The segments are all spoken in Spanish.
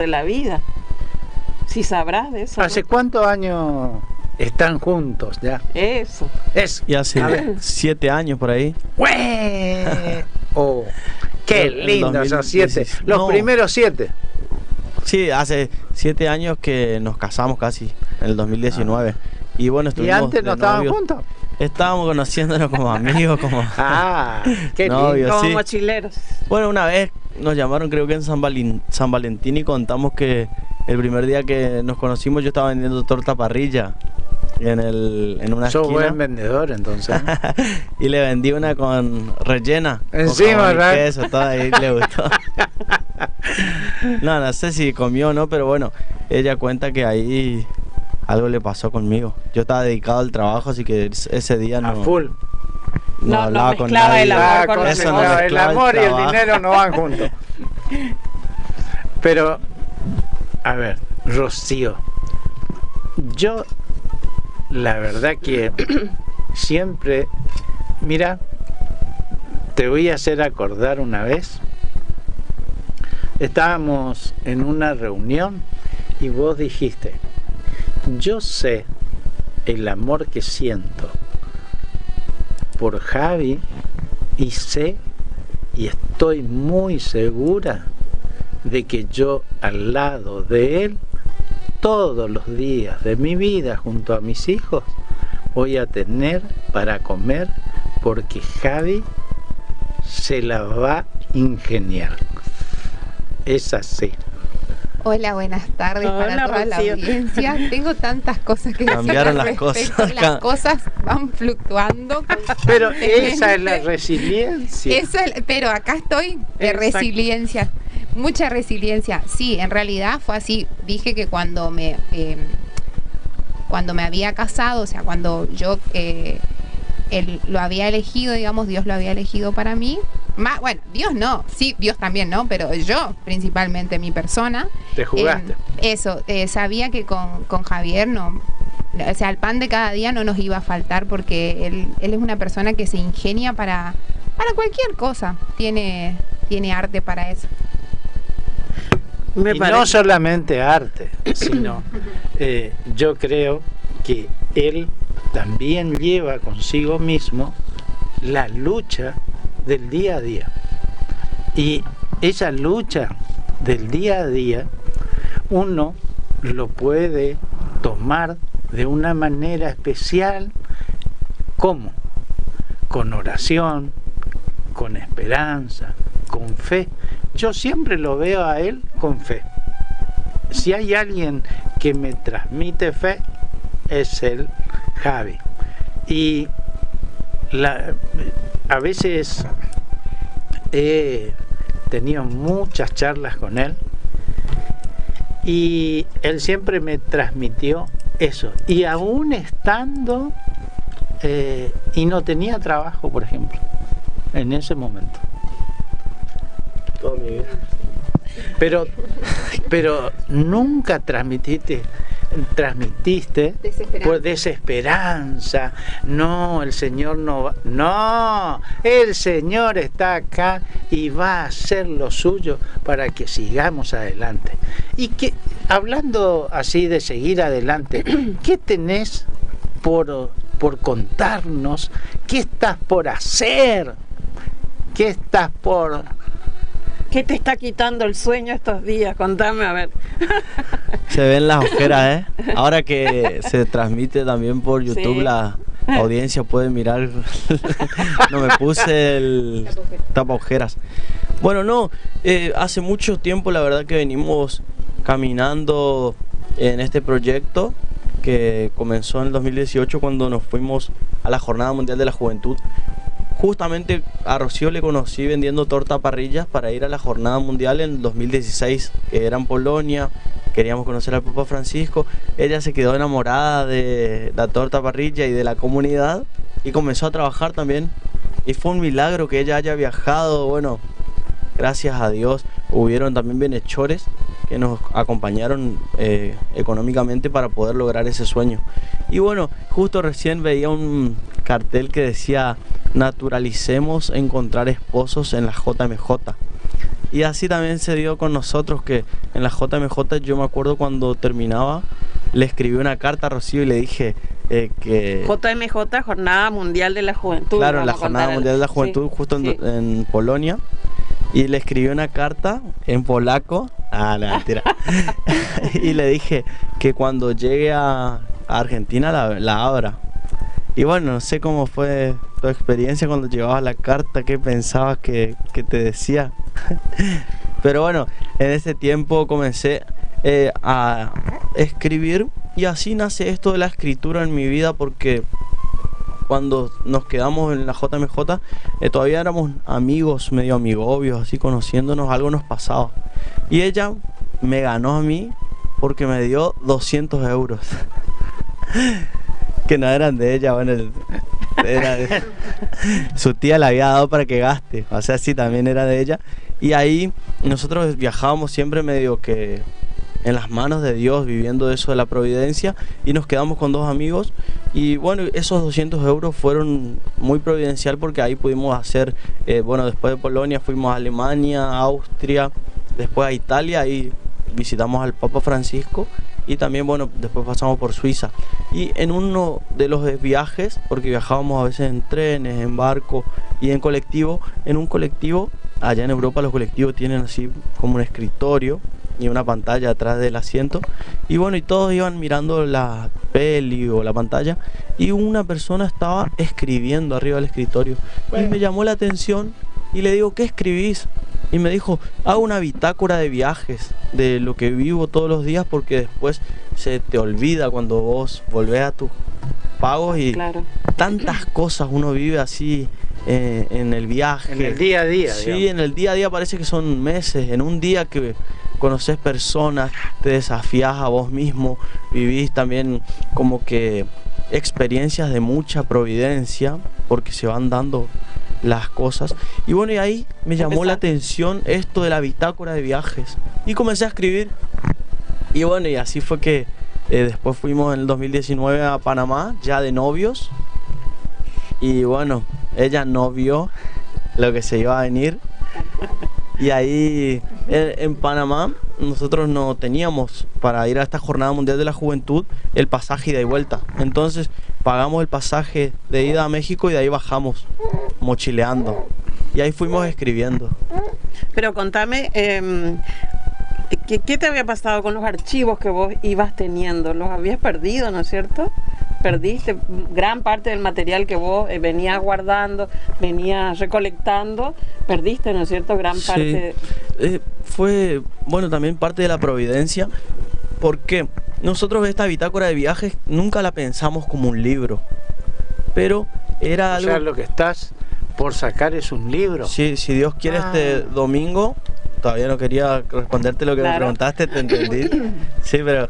de la vida. Si sabrás de eso. ¿Hace cuántos años están juntos ya? Eso. Y hace 7 años por ahí. ¡Güey! ¡Oh! ¡Qué El lindo esos 7! 2016. Los No. primeros 7. Sí, hace 7 años que nos casamos casi, en el 2019. Y bueno, ¿Y estuvimos antes no de estaban novios. juntos? Estábamos conociéndonos como amigos, como ¡Ah! ¡Qué novios, lindo! Como sí. mochileros. Bueno, una vez nos llamaron, creo que en San Valentín, y contamos que el primer día que nos conocimos yo estaba vendiendo torta parrilla en una Sos esquina. buen vendedor, entonces. Y le vendí una con rellena. Encima, con jamón y ¿verdad? queso, todo ahí le gustó. No sé si comió o no, pero bueno, ella cuenta que ahí algo le pasó conmigo. Yo estaba dedicado al trabajo, así que ese día A no, full. No hablaba con mezclaba nadie. el amor con los Eso no negocios. el mezclaba amor y el trabajo. dinero no van juntos. Pero, a ver, Rocío, yo la verdad que siempre, mira, te voy a hacer acordar una vez. Estábamos en una reunión y vos dijiste, yo sé el amor que siento por Javi y sé y estoy muy segura de que yo al lado de él todos los días de mi vida junto a mis hijos voy a tener para comer porque Javi se la va a ingeniar. Es así. Hola, buenas tardes para Hola, toda la Rocío. audiencia. Tengo tantas cosas que decir Cambiaron al las respecto. cosas. Las cosas van fluctuando. Pero constantemente. esa es la resiliencia. Pero acá estoy de Exacto. resiliencia. Mucha resiliencia. Sí, en realidad fue así. Dije que cuando me había casado, o sea, cuando yo él lo había elegido, digamos, Dios lo había elegido para mí. Bueno, Dios no, sí, Dios también no, pero yo, principalmente mi persona. Te jugaste. Sabía que con Javier no, o sea, el pan de cada día no nos iba a faltar porque él es una persona que se ingenia para cualquier cosa. Tiene arte para eso. Me Y parece. no solamente arte, sino yo creo que él también lleva consigo mismo la lucha del día a día. Y esa lucha del día a día uno lo puede tomar de una manera especial. ¿Cómo? Con oración, con esperanza, con fe. Yo siempre lo veo a él con fe. Si hay alguien que me transmite fe, es el Javi. Y a veces he tenido muchas charlas con él y él siempre me transmitió eso. Y aún estando y no tenía trabajo, por ejemplo, en ese momento. Toda mi vida. Pero nunca transmitiste Desesperanza. por desesperanza. No, el Señor no va. No, el Señor está acá y va a hacer lo suyo para que sigamos adelante. Y que, hablando así de seguir adelante, ¿qué tenés por contarnos? ¿Qué estás por hacer? ¿Qué estás por...? ¿Qué te está quitando el sueño estos días? Contame, a ver. Se ven las ojeras, ¿eh? Ahora que se transmite también por YouTube, Sí. la audiencia puede mirar. No me puse el tapa ojeras. Bueno, no, hace mucho tiempo la verdad que venimos caminando en este proyecto que comenzó en el 2018 cuando nos fuimos a la Jornada Mundial de la Juventud. Justamente a Rocío le conocí vendiendo torta parrillas para ir a la Jornada Mundial en el 2016, que era en Polonia. Queríamos conocer al Papa Francisco. Ella se quedó enamorada de la torta parrilla y de la comunidad y comenzó a trabajar también. Y fue un milagro que ella haya viajado. Bueno, gracias a Dios hubieron también bienhechores que nos acompañaron económicamente para poder lograr ese sueño. Y bueno, justo recién veía un cartel que decía: naturalicemos encontrar esposos en la JMJ. Y así también se dio con nosotros, que en la JMJ yo me acuerdo cuando terminaba, le escribí una carta a Rocío y le dije que... JMJ, Jornada Mundial de la Juventud. Claro, en la vamos a Jornada contar. Mundial de la Juventud, Sí, justo sí. en Polonia. Y le escribí una carta en polaco. Ah, no, mentira. Y le dije que cuando llegue a Argentina la abra. Y bueno, no sé cómo fue tu experiencia cuando llevabas la carta, qué pensabas que te decía. Pero bueno, en ese tiempo comencé a escribir y así nace esto de la escritura en mi vida, porque cuando nos quedamos en la JMJ todavía éramos amigos, medio amigobios, así conociéndonos, algo nos pasaba. Y ella me ganó a mí porque me dio 200 euros. Que no eran de ella, bueno, su tía le había dado para que gaste, o sea, sí, también era de ella. Y ahí nosotros viajábamos siempre medio que en las manos de Dios, viviendo eso de la providencia, y nos quedamos con 2 amigos. Y bueno, esos 200 euros fueron muy providencial, porque ahí pudimos hacer, bueno, después de Polonia fuimos a Alemania, Austria, después a Italia, y visitamos al Papa Francisco. Y también, bueno, después pasamos por Suiza. Y en uno de los viajes, porque viajábamos a veces en trenes, en barco y en colectivo, en un colectivo, allá en Europa los colectivos tienen así como un escritorio y una pantalla atrás del asiento. Y bueno, y todos iban mirando la peli o la pantalla, y una persona estaba escribiendo arriba del escritorio. Y me llamó la atención y le digo, ¿qué escribís? Y me dijo, hago una bitácora de viajes, de lo que vivo todos los días, porque después se te olvida cuando vos volvés a tus pagos, y Claro. tantas cosas uno vive así en el viaje. En el día a día, Sí, digamos. en el día a día parece que son meses. En un día que conoces personas, te desafías a vos mismo, vivís también como que experiencias de mucha providencia, porque se van dando las cosas. Y bueno, y ahí me llamó la atención esto de la bitácora de viajes y comencé a escribir. Y bueno, y así fue que después fuimos en el 2019 a Panamá, ya de novios. Y bueno, ella no vio lo que se iba a venir. Y ahí en Panamá nosotros no teníamos para ir a esta Jornada Mundial de la Juventud el pasaje ida y vuelta. Entonces pagamos el pasaje de ida a México y de ahí bajamos mochileando. Y ahí fuimos escribiendo. Pero contame, ¿qué te había pasado con los archivos que vos ibas teniendo? ¿Los habías perdido, no es cierto? Perdiste gran parte del material que vos venías guardando, venías recolectando, perdiste, ¿no es cierto? Gran parte. Fue, bueno, también parte de la providencia, porque nosotros esta bitácora de viajes nunca la pensamos como un libro, pero era O algo... sea, lo que estás por sacar es un libro. Sí, si Dios quiere, este domingo, todavía no quería responderte lo que me preguntaste, te entendí. Sí, pero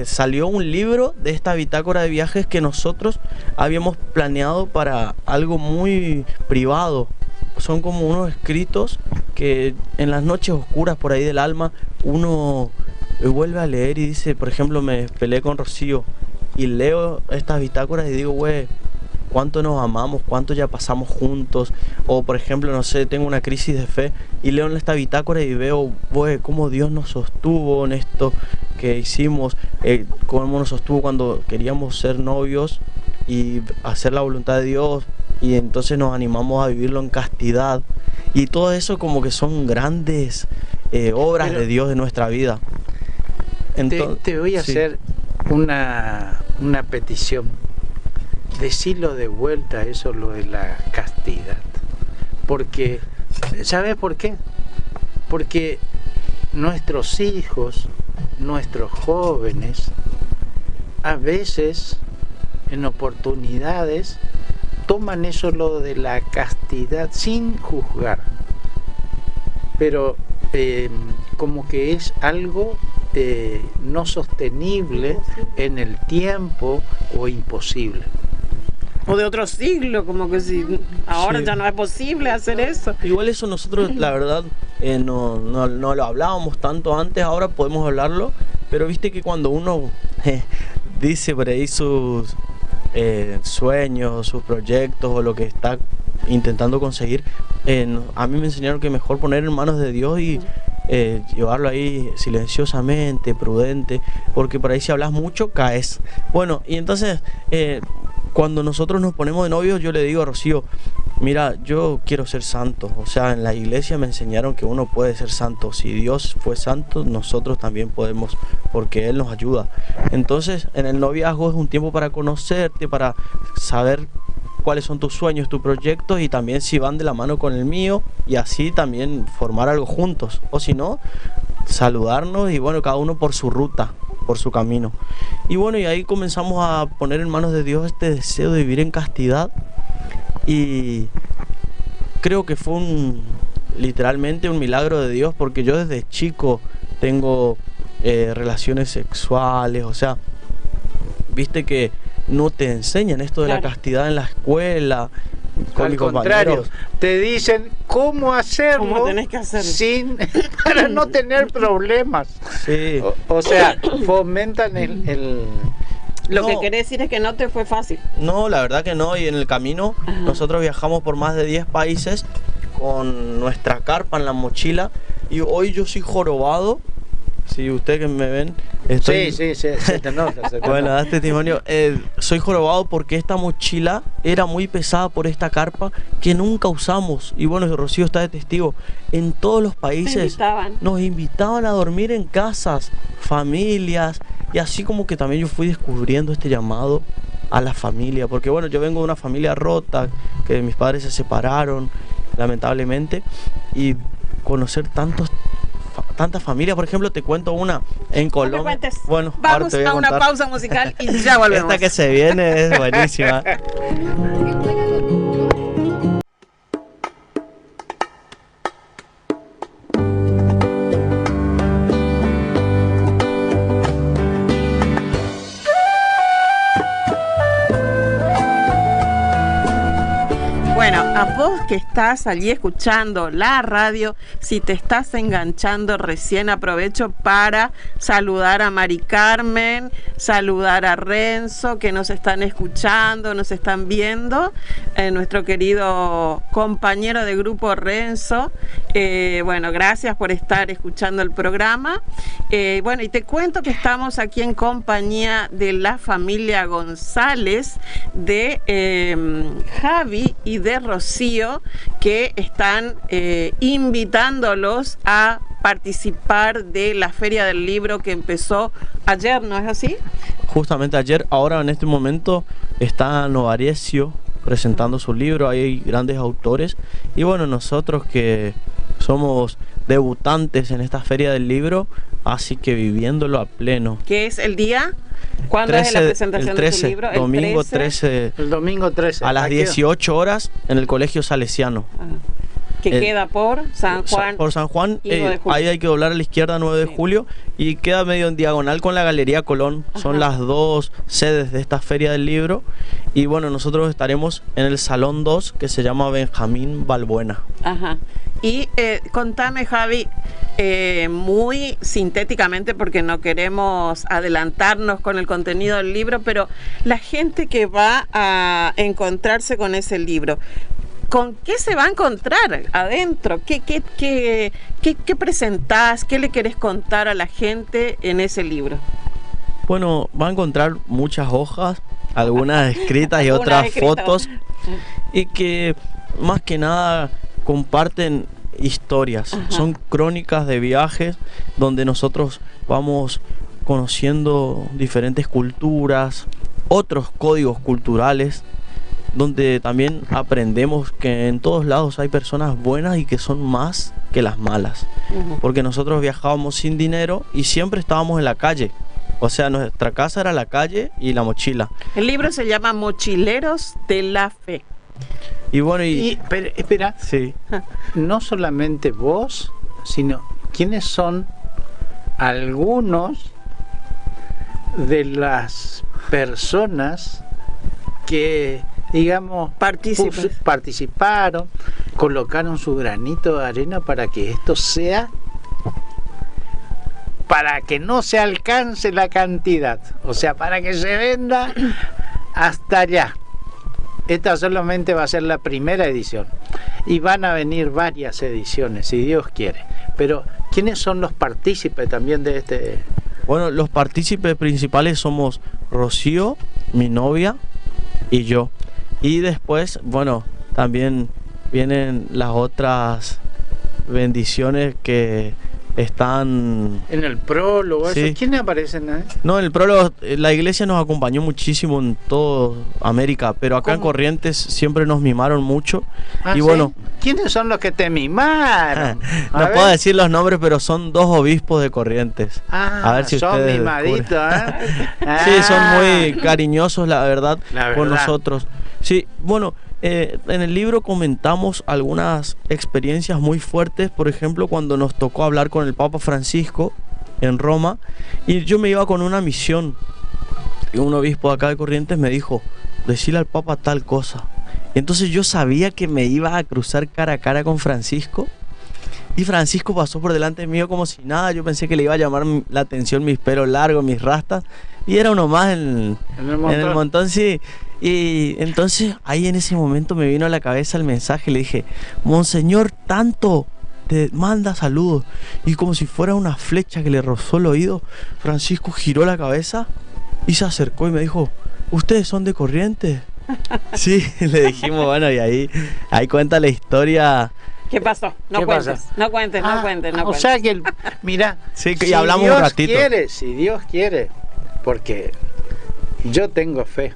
salió un libro de esta bitácora de viajes que nosotros habíamos planeado para algo muy privado. Son como unos escritos que en las noches oscuras por ahí del alma uno vuelve a leer y dice, por ejemplo, me peleé con Rocío y leo estas bitácoras y digo, güey, cuánto nos amamos, cuánto ya pasamos juntos. O por ejemplo, no sé, tengo una crisis de fe y leo en esta bitácora y veo, güey, cómo Dios nos sostuvo en esto que hicimos, cómo nos sostuvo cuando queríamos ser novios y hacer la voluntad de Dios, y entonces nos animamos a vivirlo en castidad. Y todo eso como que son grandes obras de Dios de nuestra vida. Entonces, te voy a hacer una petición. Decirlo de vuelta, eso, lo de la castidad. Porque, ¿sabes por qué? Porque nuestros hijos, nuestros jóvenes, a veces, en oportunidades, toman eso, lo de la castidad, sin juzgar. Pero como que es algo no sostenible en el tiempo o imposible. O de otro siglo, como que si ahora ya no es posible hacer eso. Igual eso nosotros, la verdad, no lo hablábamos tanto antes, ahora podemos hablarlo, pero viste que cuando uno dice por ahí sus sueños, sus proyectos o lo que está intentando conseguir. A mí me enseñaron que mejor poner en manos de Dios y llevarlo ahí silenciosamente, prudente, porque por ahí si hablas mucho caes. Bueno, y entonces cuando nosotros nos ponemos de novios, yo le digo a Rocío, mira, yo quiero ser santo. O sea, en la iglesia me enseñaron que uno puede ser santo. Si Dios fue santo, nosotros también podemos, porque Él nos ayuda. Entonces, en el noviazgo es un tiempo para conocerte, para saber cuáles son tus sueños, tus proyectos, y también si van de la mano con el mío, y así también formar algo juntos. O si no, saludarnos y bueno, cada uno por su ruta, por su camino. Y bueno, y ahí comenzamos a poner en manos de Dios este deseo de vivir en castidad. Y creo que fue literalmente un milagro de Dios, porque yo desde chico tengo relaciones sexuales. O sea, viste que no te enseñan esto de la castidad en la escuela. Al contrario, te dicen cómo hacerlo, cómo tenés que hacerlo para no tener problemas. Sí. O sea, fomentan el Lo que quiere decir es que no te fue fácil. No, la verdad que no. Y en el camino nosotros viajamos por más de 10 países con nuestra carpa en la mochila. Y hoy yo soy jorobado. Si ustedes que me ven, estoy... Sí, se te nota. Bueno, das testimonio. Soy jorobado porque esta mochila era muy pesada por esta carpa que nunca usamos. Y bueno, Rocío está de testigo. En todos los países nos invitaban a dormir en casas, familias. Y así como que también yo fui descubriendo este llamado a la familia. Porque bueno, yo vengo de una familia rota, que mis padres se separaron, lamentablemente. Y conocer tantas familias, por ejemplo, te cuento una en Colombia. Bueno, vamos a una pausa musical y ya volvemos. Esta que se viene es buenísima. Bueno, a vos que estás allí escuchando la radio, si te estás enganchando recién, aprovecho para saludar a Mari Carmen, saludar a Renzo, que nos están escuchando, nos están viendo, nuestro querido compañero de grupo Renzo. Bueno, gracias por estar escuchando el programa. Bueno, y te cuento que estamos aquí en compañía de la familia González, de Javi y de Rocío, que están invitándolos a participar de la Feria del Libro que empezó ayer, ¿no es así? Justamente ayer. Ahora en este momento está Novarecio presentando su libro, hay grandes autores, y bueno, nosotros que somos debutantes en esta Feria del Libro, así que viviéndolo a pleno. ¿Qué es el día? ¿Cuándo es la presentación de tu libro? Domingo 13. El domingo 13. A las 18 horas en el Colegio Salesiano. Que queda por San Juan. Por San Juan, ahí hay que doblar a la izquierda, 9 de julio, y queda medio en diagonal con la Galería Colón. Son las dos sedes de esta Feria del Libro. Y bueno, nosotros estaremos en el Salón 2, que se llama Benjamín Balbuena. Ajá. Y contame, Javi, muy sintéticamente, porque no queremos adelantarnos con el contenido del libro, pero la gente que va a encontrarse con ese libro, ¿con qué se va a encontrar adentro? ¿Qué presentás? ¿Qué le querés contar a la gente en ese libro? Bueno, va a encontrar muchas hojas, algunas escritas y otras fotos, y que más que nada comparten historias. Son crónicas de viajes donde nosotros vamos conociendo diferentes culturas, otros códigos culturales, donde también aprendemos que en todos lados hay personas buenas y que son más que las malas. Porque nosotros viajábamos sin dinero y siempre estábamos en la calle. O sea, nuestra casa era la calle y la mochila. El libro se llama Mochileros de la Fe. Y bueno, pero, espera, sí. No solamente vos, sino ¿quiénes son algunos de las personas que, digamos, participaron, colocaron su granito de arena para que esto sea, para que no se alcance la cantidad, o sea, para que se venda hasta allá? esta solamente va a ser la primera edición. Y van a venir varias ediciones, si Dios quiere. Pero, ¿quiénes son los partícipes también de este? Bueno, los partícipes principales somos Rocío, mi novia, y yo. Y después, bueno, también vienen las otras bendiciones que están... En el prólogo, Sí. ¿Quiénes aparecen ahí? No, en el prólogo, la iglesia nos acompañó muchísimo en toda América, pero acá en ¿Cómo? Corrientes siempre nos mimaron mucho. Ah, y ¿sí? bueno, ¿Quiénes son los que te mimaron? A no ver. puedo decir los nombres, pero son 2 obispos de Corrientes. Ah, A ver si son ustedes mimaditos, ¿eh? Sí, son Ah. muy cariñosos, la verdad, La con verdad. nosotros. Sí, bueno, en el libro comentamos algunas experiencias muy fuertes, por ejemplo, cuando nos tocó hablar con el Papa Francisco en Roma, y yo me iba con una misión, y un obispo de acá de Corrientes me dijo, decirle al Papa tal cosa. Entonces yo sabía que me iba a cruzar cara a cara con Francisco, y Francisco pasó por delante mío como si nada. Yo pensé que le iba a llamar la atención mis pelos largos, mis rastas, y era uno más En el en montón. el montón, sí. Y entonces ahí en ese momento me vino a la cabeza el mensaje. Le dije, Monseñor, tanto te manda saludos. Y como si fuera una flecha que le rozó el oído, Francisco giró la cabeza y se acercó y me dijo, ¿ustedes son de Corrientes? Sí, le dijimos, bueno, y ahí cuenta la historia. ¿Qué pasó? No ¿Qué cuentes, pasa? no cuentes, no Ah, cuentes, no o cuentes. sea que, mira, Sí, y hablamos un ratito. Si Dios quiere, porque yo tengo fe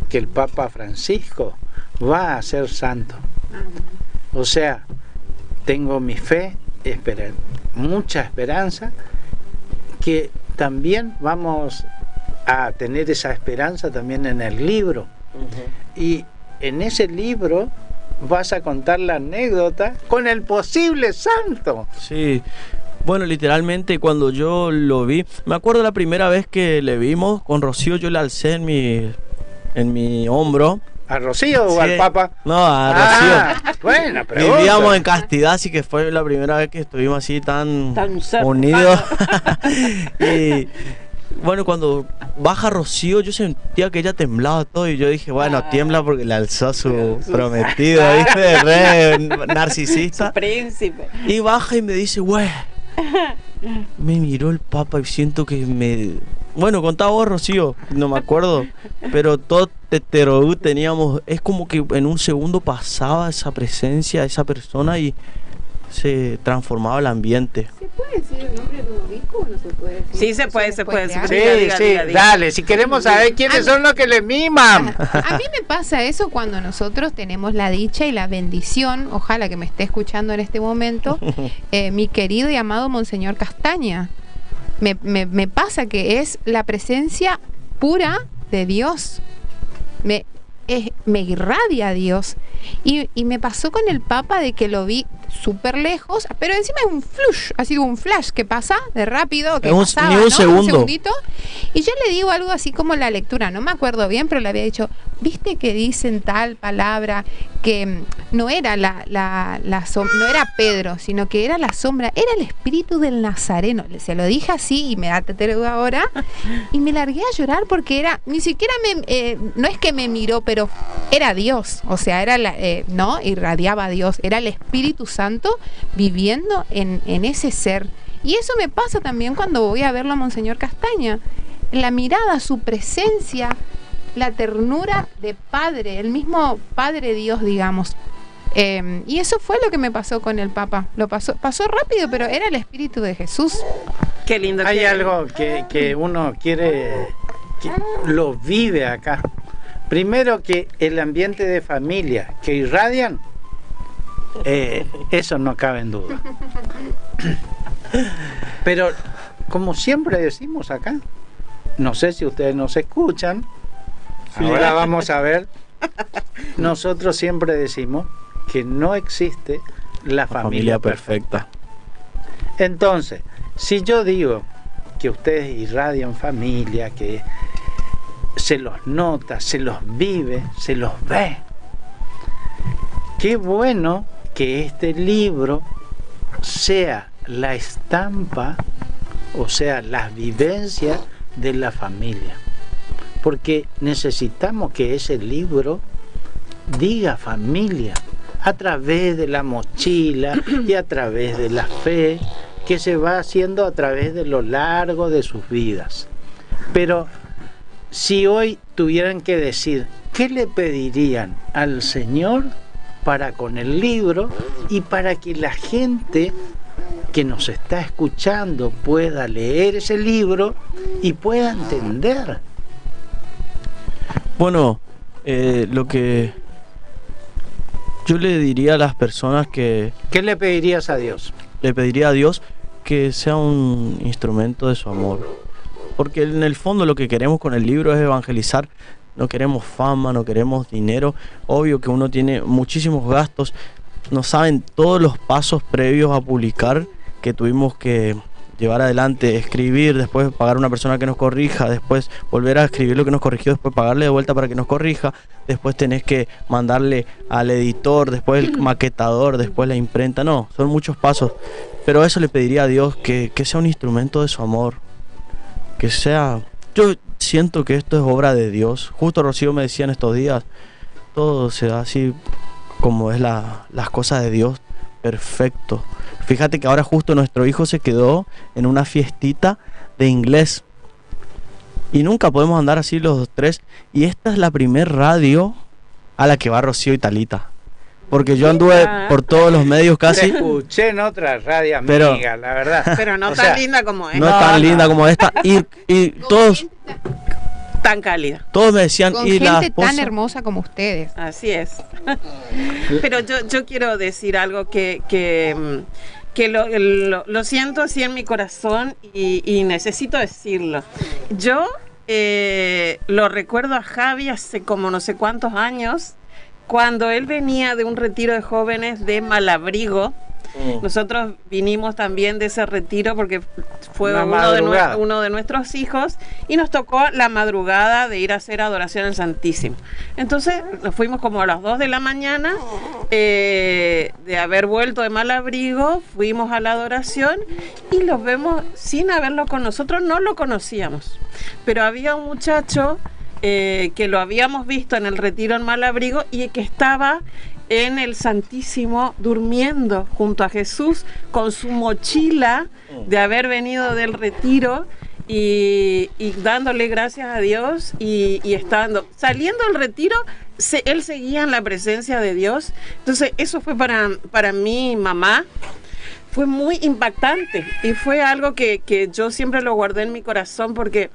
que el Papa Francisco va a ser santo. O sea, tengo mi fe, mucha esperanza, que también vamos a tener esa esperanza también en el libro. Y en ese libro vas a contar la anécdota con el posible santo. Sí, bueno, literalmente cuando yo lo vi, me acuerdo la primera vez que le vimos con Rocío, yo le alcé en mi hombro. ¿A Rocío o Sí. al Papa? No, a Rocío. Ah, buena pregunta. Vivíamos en castidad, así que fue la primera vez que estuvimos así tan cerca. unidos. Y bueno, cuando baja Rocío, yo sentía que ella temblaba todo y yo dije, bueno, tiembla porque le alzó su prometido, ¿viste? Re narcisista. Príncipe. Y baja y me dice, güey. Me miró el Papa y siento que me... Bueno, contaba vos, Rocío, no me acuerdo, pero todo Teterogú teníamos... Es como que en un segundo pasaba esa presencia de esa persona y se transformaba el ambiente. ¿Se puede decir el nombre de un obispo o no se puede decir? Sí, se puede, se puede. crear? Sí, Diga, sí, diga. dale, si queremos saber quiénes son los que le miman. A mí me pasa eso cuando nosotros tenemos la dicha y la bendición, ojalá que me esté escuchando en este momento, mi querido y amado Monseñor Castaña. Me pasa que es la presencia pura de Dios. Me irradia a Dios. Y me pasó con el Papa de que lo vi súper lejos, pero encima es un flush, así un flash que pasa de rápido, que Ni un pasaba, ¿no? segundo. Un segundito. Y yo le digo algo así como la lectura, no me acuerdo bien, pero le había dicho, ¿viste que dicen tal palabra que no era no era Pedro, sino que era la sombra, era el espíritu del Nazareno? Se lo dije así y me da tetero ahora y me largué a llorar porque era, ni siquiera no es que me miró, pero era Dios, o sea, era no, irradiaba a Dios, era el Espíritu Santo viviendo en ese ser. Y eso me pasa también cuando voy a verlo a Monseñor Castaña. La mirada, su presencia, la ternura de Padre, el mismo Padre Dios, digamos. Y eso fue lo que me pasó con el Papa. Pasó rápido, pero era el Espíritu de Jesús. Qué lindo. Hay que- algo que uno quiere, que lo vive acá. Primero que el ambiente de familia que irradian, eso no cabe en duda. Pero como siempre decimos acá, no sé si ustedes nos escuchan, ahora vamos a ver, nosotros siempre decimos que no existe la familia perfecta. Entonces, si yo digo que ustedes irradian familia, que se los nota, se los vive, se los ve, qué bueno que este libro sea la estampa, o sea, las vivencias de la familia, porque necesitamos que ese libro diga familia, a través de la mochila y a través de la fe que se va haciendo a través de lo largo de sus vidas. Pero si hoy tuvieran que decir, ¿qué le pedirían al Señor para con el libro y para que la gente que nos está escuchando pueda leer ese libro y pueda entender? Bueno, lo que yo le diría a las personas que ¿Qué le pedirías a Dios? le pediría a Dios que sea un instrumento de su amor. Porque en el fondo lo que queremos con el libro es evangelizar. No queremos fama, no queremos dinero. Obvio que uno tiene muchísimos gastos. No saben todos los pasos previos a publicar que tuvimos que llevar adelante, escribir, después pagar a una persona que nos corrija, después volver a escribir lo que nos corrigió, después pagarle de vuelta para que nos corrija, después tenés que mandarle al editor, después el maquetador, después la imprenta. No, son muchos pasos. Pero eso le pediría a Dios, que sea un instrumento de su amor. Que sea... Yo siento que esto es obra de Dios. Justo Rocío me decía en estos días, todo se da así como es las cosas de Dios, perfecto. Fíjate que ahora justo nuestro hijo se quedó en una fiestita de inglés. Y nunca podemos andar así los tres. Y esta es la primer radio a la que va Rocío y Talita. Porque yo anduve por todos los medios Te casi. escuché en otra radio Pero- amiga, la verdad. Pero no O tan sea, linda como No es tan linda como esta. Y todos tan cálida. me decían, Con y la gente tan esposa. hermosa como ustedes. Así es. Pero yo quiero decir algo que lo siento así en mi corazón y necesito decirlo. Yo lo recuerdo a Javi hace como no sé cuántos años, cuando él venía de un retiro de jóvenes de Malabrigo. Nosotros vinimos también de ese retiro porque fue Una uno madrugada. uno de nuestros hijos y nos tocó la madrugada de ir a hacer adoración al Santísimo. Entonces nos fuimos como a las 2 de la mañana de haber vuelto de Malabrigo, fuimos a la adoración y los vemos sin haberlo con nosotros, no lo conocíamos. Pero había un muchacho que lo habíamos visto en el retiro en Malabrigo y que estaba en el Santísimo durmiendo junto a Jesús con su mochila de haber venido del retiro y dándole gracias a Dios y saliendo del retiro, él seguía en la presencia de Dios. Entonces eso fue para mi mamá. Fue muy impactante y fue algo que yo siempre lo guardé en mi corazón porque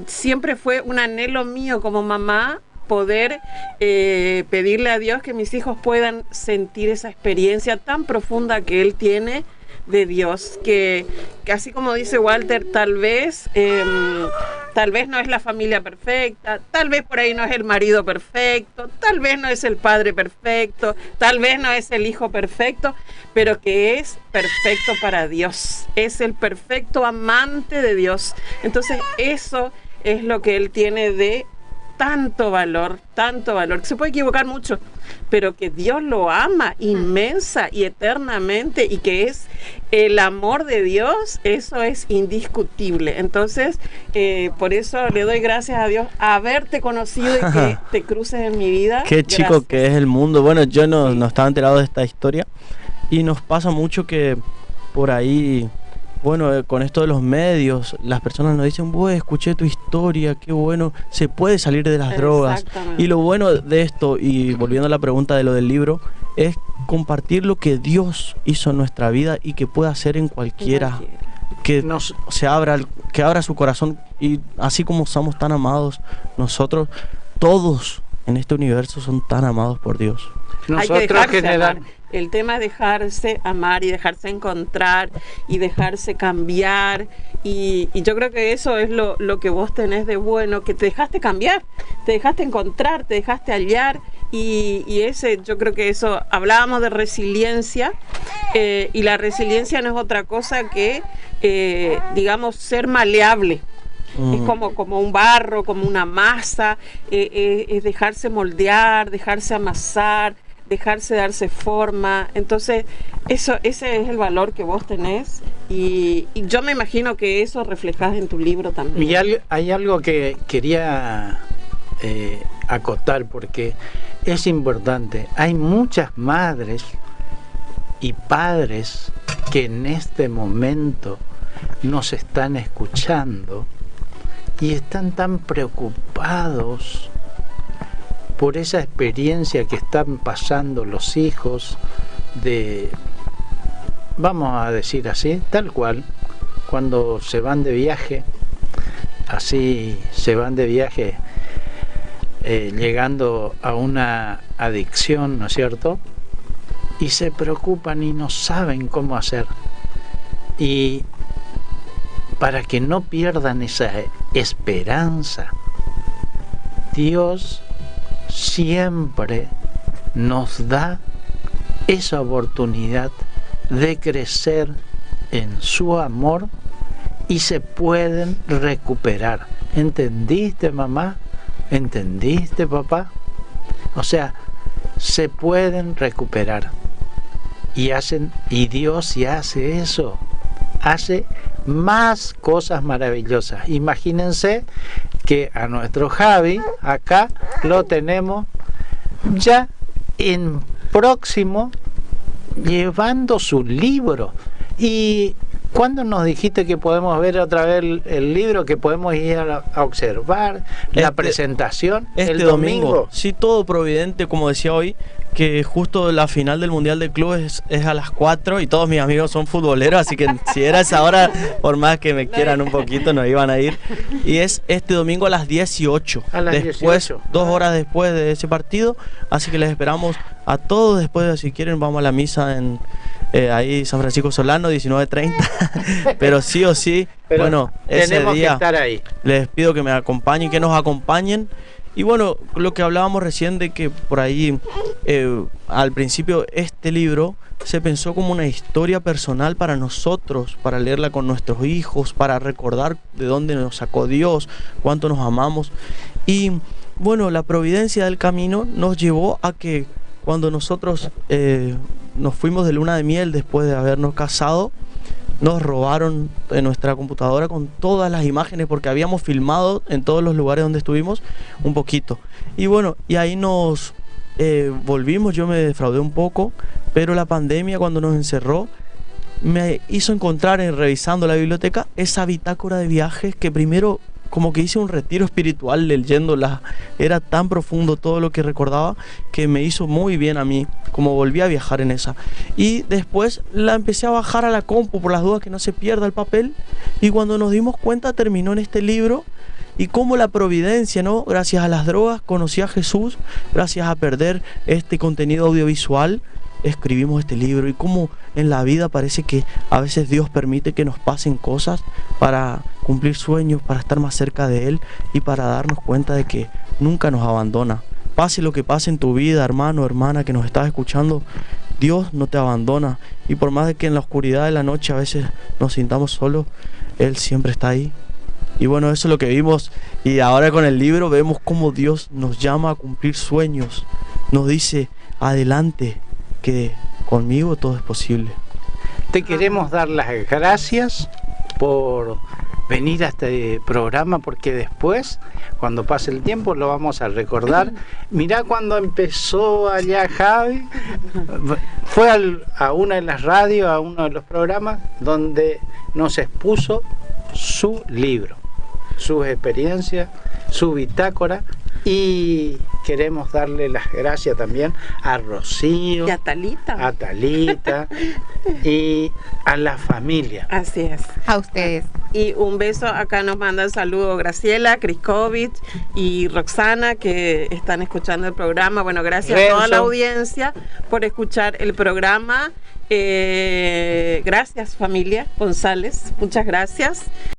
siempre fue un anhelo mío como mamá poder pedirle a Dios que mis hijos puedan sentir esa experiencia tan profunda que Él tiene de Dios, que así como dice Walter, tal vez no es la familia perfecta, tal vez por ahí no es el marido perfecto, tal vez no es el padre perfecto, tal vez no es el hijo perfecto, pero que es perfecto para Dios, es el perfecto amante de Dios. Entonces eso es lo que Él tiene de tanto valor, que se puede equivocar mucho, pero que Dios lo ama inmensa y eternamente y que es el amor de Dios, eso es indiscutible. Entonces, por eso le doy gracias a Dios haberte conocido y que te cruces en mi vida. Qué chico Gracias. que es el mundo. Bueno, yo no estaba enterado de esta historia y nos pasa mucho que por ahí, bueno, con esto de los medios, las personas nos dicen, bueno, escuché tu historia, qué bueno, se puede salir de las drogas. Exactamente. Y lo bueno de esto, y volviendo a la pregunta de lo del libro, es compartir lo que Dios hizo en nuestra vida y que pueda hacer en cualquiera. Que que abra su corazón, y así como somos tan amados, nosotros, todos en este universo son tan amados por Dios. Hay que Nosotros dejarse general, amar. El tema es dejarse amar y dejarse encontrar y dejarse cambiar y yo creo que eso es lo que vos tenés de bueno, que te dejaste cambiar, te dejaste encontrar, te dejaste hallar y ese, yo creo que eso, hablábamos de resiliencia y la resiliencia no es otra cosa que, digamos, ser maleable. Es como un barro, como una masa, es dejarse moldear, dejarse amasar, dejarse darse forma. Entonces, ese es el valor que vos tenés y yo me imagino que eso reflejás en tu libro también. y hay algo que quería acotar, porque es importante. Hay muchas madres y padres que en este momento nos están escuchando y están tan preocupados por esa experiencia que están pasando los hijos de, vamos a decir así, tal cual, cuando se van de viaje, así se van de viaje llegando a una adicción, ¿no es cierto? Y se preocupan y no saben cómo hacer. Y para que no pierdan esa esperanza, Dios siempre nos da esa oportunidad de crecer en su amor y se pueden recuperar. ¿Entendiste, mamá? ¿Entendiste, papá? O sea, se pueden recuperar y Dios, si hace eso, hace más cosas maravillosas. Imagínense que a nuestro Javi acá lo tenemos ya en próximo llevando su libro. ¿Y cuándo nos dijiste que podemos ver otra vez el libro, que podemos ir a observar la presentación? El domingo. Sí, todo providente, como decía hoy, que justo la final del Mundial de Clubes es a las 4 y todos mis amigos son futboleros, así que si era esa hora, por más que me quieran un poquito, nos iban a ir. Y es este domingo a las 18. A las después, 18. 2 horas después de ese partido, así que les esperamos a todos. Después, si quieren, vamos a la misa en ahí San Francisco Solano, 19:30. Pero sí o sí, pero bueno, ese día que estar ahí. Les pido que me acompañen, que nos acompañen. Y bueno, lo que hablábamos recién de que por ahí, al principio, este libro se pensó como una historia personal para nosotros, para leerla con nuestros hijos, para recordar de dónde nos sacó Dios, cuánto nos amamos. Y bueno, la providencia del camino nos llevó a que cuando nosotros nos fuimos de luna de miel después de habernos casado, nos robaron en nuestra computadora con todas las imágenes, porque habíamos filmado en todos los lugares donde estuvimos un poquito. Y bueno, y ahí nos volvimos, yo me defraudé un poco, pero la pandemia, cuando nos encerró, me hizo encontrar, revisando la biblioteca, esa bitácora de viajes que primero como que hice un retiro espiritual leyéndola. Era tan profundo todo lo que recordaba que me hizo muy bien a mí, como volví a viajar en esa. Y después la empecé a bajar a la compu por las dudas que no se pierda el papel, y cuando nos dimos cuenta terminó en este libro. Y como la providencia, ¿no? Gracias a las drogas conocí a Jesús, gracias a perder este contenido audiovisual escribimos este libro. Y como en la vida parece que a veces Dios permite que nos pasen cosas para cumplir sueños, para estar más cerca de Él y para darnos cuenta de que nunca nos abandona. Pase lo que pase en tu vida, hermano, hermana, que nos estás escuchando, Dios no te abandona. Y por más de que en la oscuridad de la noche a veces nos sintamos solos, Él siempre está ahí. Y bueno, eso es lo que vimos, y ahora con el libro vemos cómo Dios nos llama a cumplir sueños. Nos dice, adelante, que conmigo todo es posible. Te queremos dar las gracias por venir a este programa, porque después, cuando pase el tiempo, lo vamos a recordar. Mirá cuando empezó allá Javi, fue a una de las radios, a uno de los programas, donde nos expuso su libro, sus experiencias, su bitácora, y queremos darle las gracias también a Rocío, y a Talita, y a la familia. Así es. A ustedes. Y un beso, acá nos manda el saludo Graciela, Kriskovic y Roxana, que están escuchando el programa. Bueno, gracias a toda la audiencia por escuchar el programa. Gracias, familia González, muchas gracias.